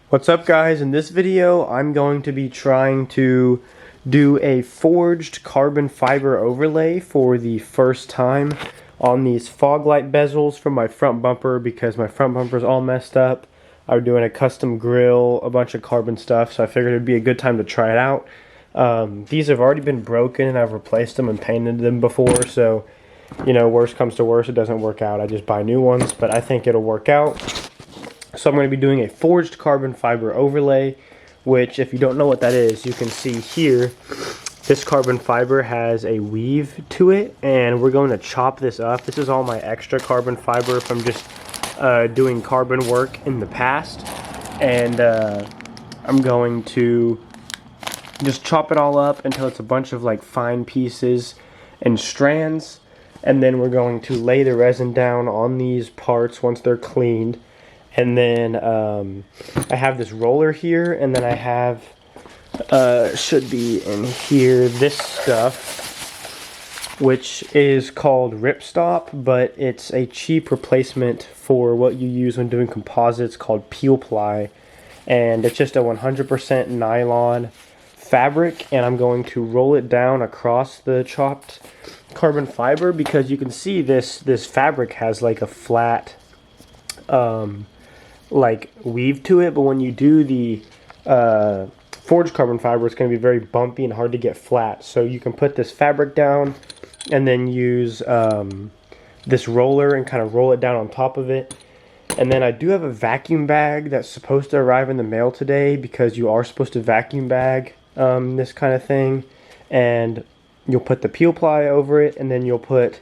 What's up, guys? In this video I'm going to be trying to do a forged carbon fiber overlay for the first time on these fog light bezels from my front bumper because my front bumper is all messed up. I'm doing a custom grill, a bunch of carbon stuff, so I figured it'd be a good time to try it out. These have already been broken and I've replaced them and painted them before, so you know, worst comes to worst, it doesn't work out, I just buy new ones, but I think it'll work out. So I'm going to be doing a forged carbon fiber overlay, which if you don't know what that is, you can see here, this carbon fiber has a weave to it, and we're going to chop this up. This is all my extra carbon fiber from just doing carbon work in the past, and I'm going to just chop it all up until it's a bunch of like fine pieces and strands, and then we're going to lay the resin down on these parts once they're cleaned. And then I have this roller here, and then I have, should be in here, this stuff, which is called ripstop, but it's a cheap replacement for what you use when doing composites called peel ply. And it's just a 100% nylon fabric, and I'm going to roll it down across the chopped carbon fiber because you can see this fabric has like a flat like weave to it, but when you do the forged carbon fiber, it's going to be very bumpy and hard to get flat. So you can put this fabric down and then use this roller and kind of roll it down on top of it. And then I do have a vacuum bag that's supposed to arrive in the mail today because you are supposed to vacuum bag this kind of thing. And you'll put the peel ply over it, and then you'll put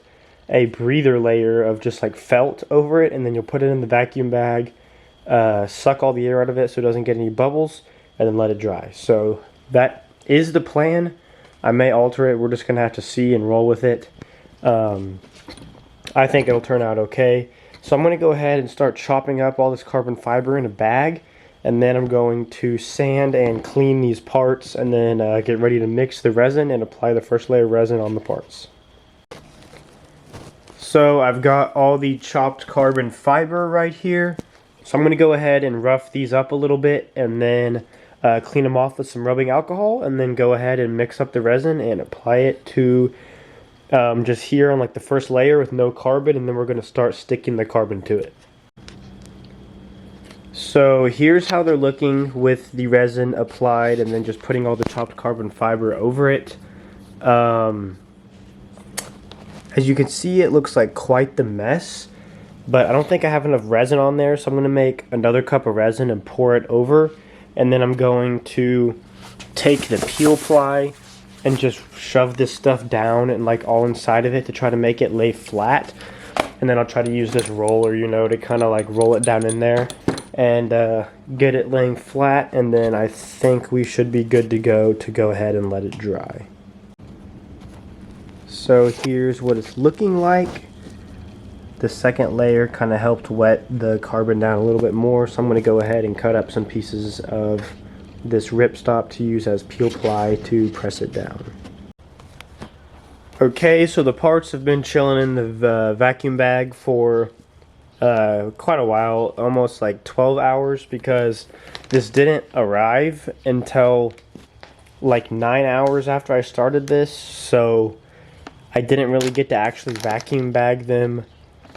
a breather layer of just like felt over it, and then you'll put it in the vacuum bag. Suck all the air out of it so it doesn't get any bubbles, and then let it dry. So that is the plan. I may alter it. We're just gonna have to see and roll with it. I think it'll turn out okay. So I'm gonna go ahead and start chopping up all this carbon fiber in a bag, and then I'm going to sand and clean these parts, and then get ready to mix the resin and apply the first layer of resin on the parts. So I've got all the chopped carbon fiber right here. So I'm going to go ahead and rough these up a little bit, and then clean them off with some rubbing alcohol, and then go ahead and mix up the resin and apply it to just here on like the first layer with no carbon, and then we're going to start sticking the carbon to it. So here's how they're looking with the resin applied and then just putting all the chopped carbon fiber over it. As you can see, it looks like quite the mess. But I don't think I have enough resin on there, so I'm going to make another cup of resin and pour it over. And then I'm going to take the peel ply and just shove this stuff down and like all inside of it to try to make it lay flat. And then I'll try to use this roller, you know, to kind of like roll it down in there and get it laying flat. And then I think we should be good to go ahead and let it dry. So here's what it's looking like. The second layer kind of helped wet the carbon down a little bit more, so I'm going to go ahead and cut up some pieces of this ripstop to use as peel ply to press it down. Okay, so the parts have been chilling in the vacuum bag for quite a while, almost like 12 hours, because this didn't arrive until like 9 hours after I started this, so I didn't really get to actually vacuum bag them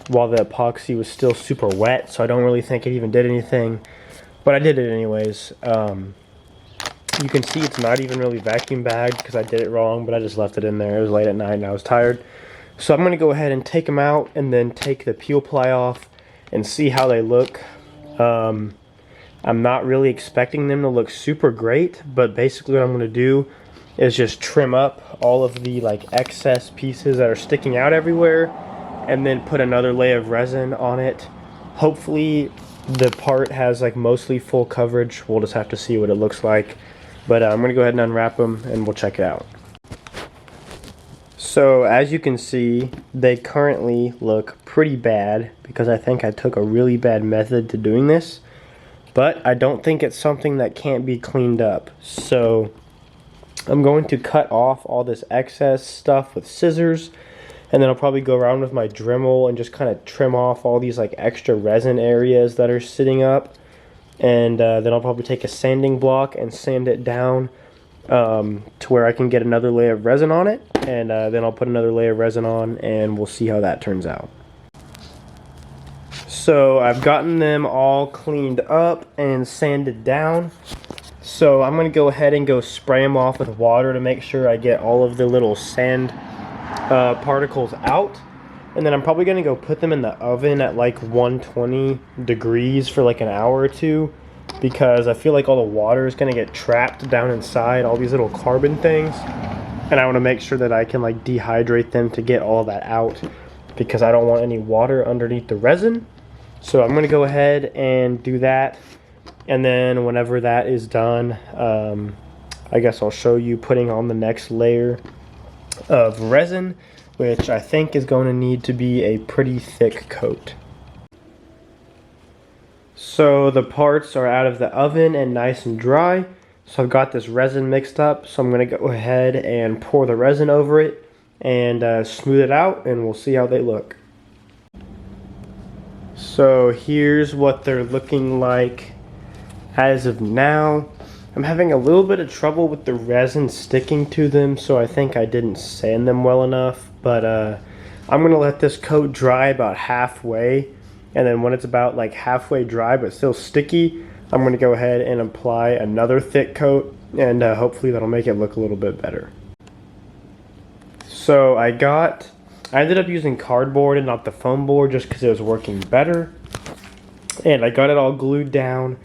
while the epoxy was still super wet, so I don't really think it even did anything, but I did it anyways. You can see it's not even really vacuum bagged because I did it wrong, but I just left it in there. It was late at night and I was tired. So I'm going to go ahead and take them out and then take the peel ply off and see how they look. I'm not really expecting them to look super great, but basically what I'm going to do is just trim up all of the like excess pieces that are sticking out everywhere, and then put another layer of resin on it. Hopefully the part has like mostly full coverage. We'll just have to see what it looks like. But I'm gonna go ahead and unwrap them and we'll check it out. So as you can see, they currently look pretty bad because I think I took a really bad method to doing this. But I don't think it's something that can't be cleaned up. So I'm going to cut off all this excess stuff with scissors, and then I'll probably go around with my Dremel and just kind of trim off all these like extra resin areas that are sitting up. and then I'll probably take a sanding block and sand it down to where I can get another layer of resin on it, and then I'll put another layer of resin on, and we'll see how that turns out. So I've gotten them all cleaned up and sanded down. So I'm going to go ahead and go spray them off with water to make sure I get all of the little sand particles out. And then I'm probably going to go put them in the oven at like 120 degrees for like an hour or two, because I feel like all the water is going to get trapped down inside all these little carbon things. And I want to make sure that I can like dehydrate them to get all that out, because I don't want any water underneath the resin. So I'm going to go ahead and do that. And then whenever that is done, I guess I'll show you putting on the next layer of resin, which I think is going to need to be a pretty thick coat. So the parts are out of the oven and nice and dry. So I've got this resin mixed up. So I'm going to go ahead and pour the resin over it and smooth it out, and we'll see how they look. So here's what they're looking like as of now. I'm having a little bit of trouble with the resin sticking to them, so I think I didn't sand them well enough. But I'm going to let this coat dry about halfway, and then when it's about like halfway dry but still sticky, I'm going to go ahead and apply another thick coat, and hopefully that'll make it look a little bit better. So I ended up using cardboard and not the foam board just because it was working better. And I got it all glued down,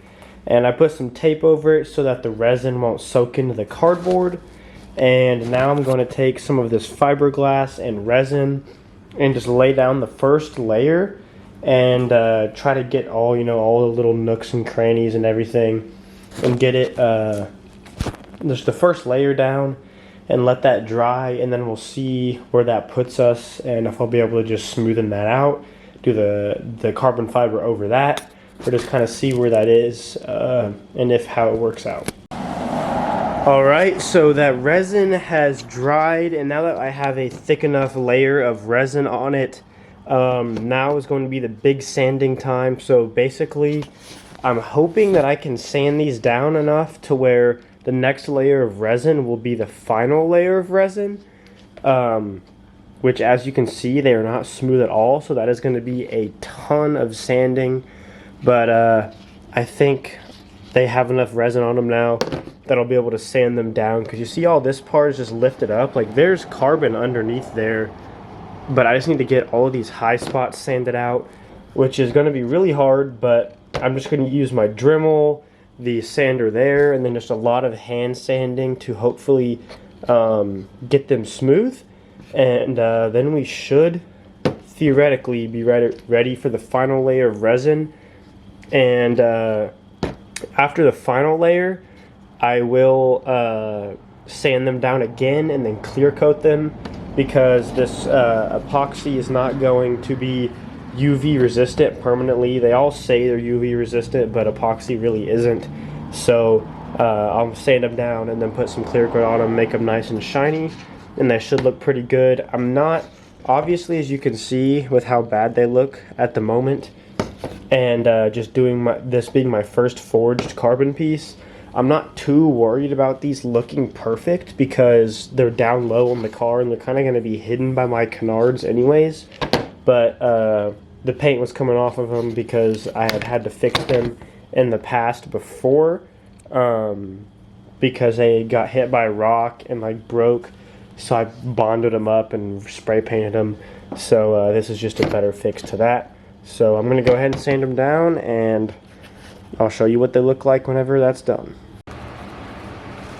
and I put some tape over it so that the resin won't soak into the cardboard. And now I'm going to take some of this fiberglass and resin and just lay down the first layer and try to get all the little nooks and crannies and everything, and get it just the first layer down and let that dry, and then we'll see where that puts us and if I'll be able to just smoothen that out, do the carbon fiber over that, or just kind of see where that is and how it works out. Alright, so that resin has dried, and now that I have a thick enough layer of resin on it, now is going to be the big sanding time. So basically I'm hoping that I can sand these down enough to where the next layer of resin will be the final layer of resin, which, as you can see, they are not smooth at all, so that is going to be a ton of sanding. But I think they have enough resin on them now that I'll be able to sand them down, because you see all this part is just lifted up, like there's carbon underneath there, but I just need to get all of these high spots sanded out, which is going to be really hard. But I'm just going to use my Dremel, the sander there, and then just a lot of hand sanding to hopefully get them smooth, and then we should theoretically be ready for the final layer of resin. And after the final layer, I will sand them down again and then clear coat them, because this epoxy is not going to be UV resistant permanently. They all say they're UV resistant, but epoxy really isn't. So I'll sand them down and then put some clear coat on them, make them nice and shiny, and they should look pretty good. I'm not, obviously, as you can see with how bad they look at the moment, and just doing this being my first forged carbon piece, I'm not too worried about these looking perfect, because they're down low on the car and they're kind of going to be hidden by my canards anyways. But the paint was coming off of them because I had to fix them in the past before, because they got hit by a rock and like broke, so I bonded them up and spray painted them. So this is just a better fix to that. So I'm going to go ahead and sand them down, and I'll show you what they look like whenever that's done.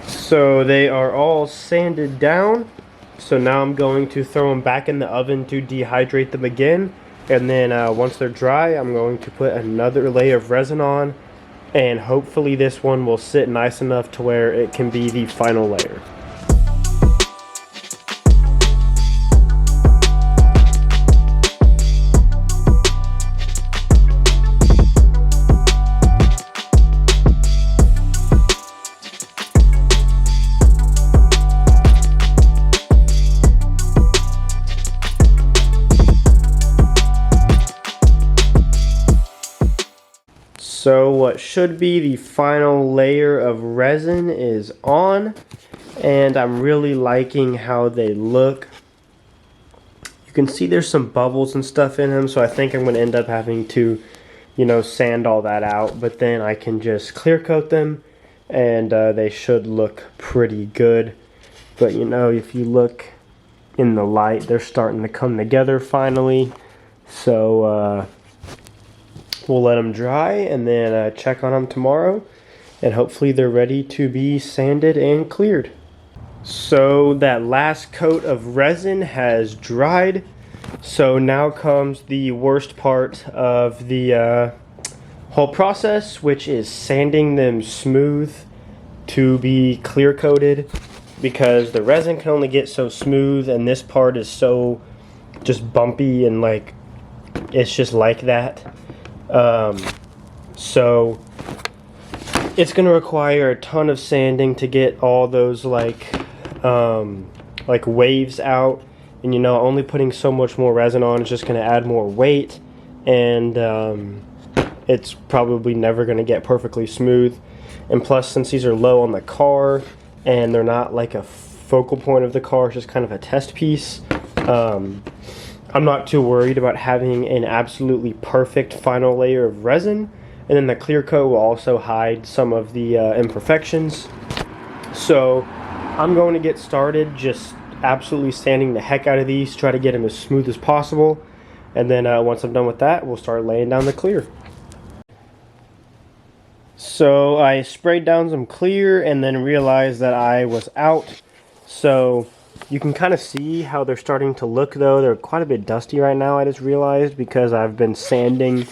So they are all sanded down. So now I'm going to throw them back in the oven to dehydrate them again. And then once they're dry, I'm going to put another layer of resin on. And hopefully this one will sit nice enough to where it can be the final layer. So what should be the final layer of resin is on, and I'm really liking how they look. You can see there's some bubbles and stuff in them, so I think I'm going to end up having to, you know, sand all that out, but then I can just clear coat them, and they should look pretty good. But you know, if you look in the light, they're starting to come together finally. So we'll let them dry and then check on them tomorrow, and hopefully they're ready to be sanded and cleared. So that last coat of resin has dried. So now comes the worst part of the whole process, which is sanding them smooth to be clear coated, because the resin can only get so smooth and this part is so just bumpy and like it's just like that. So it's going to require a ton of sanding to get all those like waves out, and you know, only putting so much more resin on is just going to add more weight, and it's probably never going to get perfectly smooth. And plus, since these are low on the car and they're not like a focal point of the car, it's just kind of a test piece, I'm not too worried about having an absolutely perfect final layer of resin, and then the clear coat will also hide some of the imperfections. So I'm going to get started just absolutely sanding the heck out of these, try to get them as smooth as possible, and then once I'm done with that, we'll start laying down the clear. So I sprayed down some clear and then realized that I was out. So you can kind of see how they're starting to look, though. They're quite a bit dusty right now, I just realized, because I've been sanding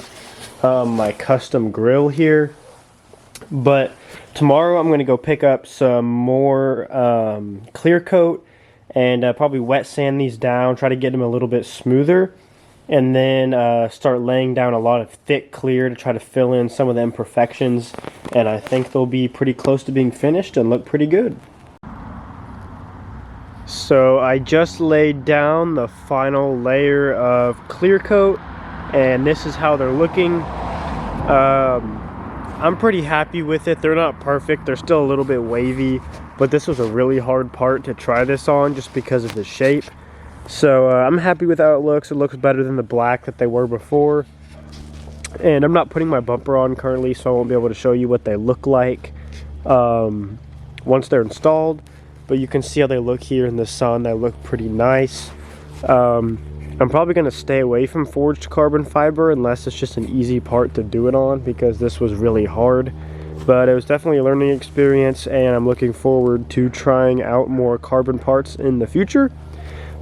my custom grill here. But tomorrow I'm going to go pick up some more clear coat and probably wet sand these down, try to get them a little bit smoother, and then start laying down a lot of thick clear to try to fill in some of the imperfections, and I think they'll be pretty close to being finished and look pretty good. So I just laid down the final layer of clear coat, and this is how they're looking. I'm pretty happy with it. They're not perfect, they're still a little bit wavy, but this was a really hard part to try this on just because of the shape. So I'm happy with how it looks. It looks better than the black that they were before. And I'm not putting my bumper on currently, so I won't be able to show you what they look like once they're installed. But you can see how they look here in the sun. They look pretty nice. I'm probably going to stay away from forged carbon fiber unless it's just an easy part to do it on, because this was really hard. But it was definitely a learning experience, and I'm looking forward to trying out more carbon parts in the future.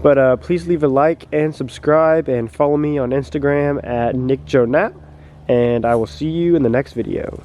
But please leave a like and subscribe, and follow me on Instagram at Nickjoenap, and I will see you in the next video.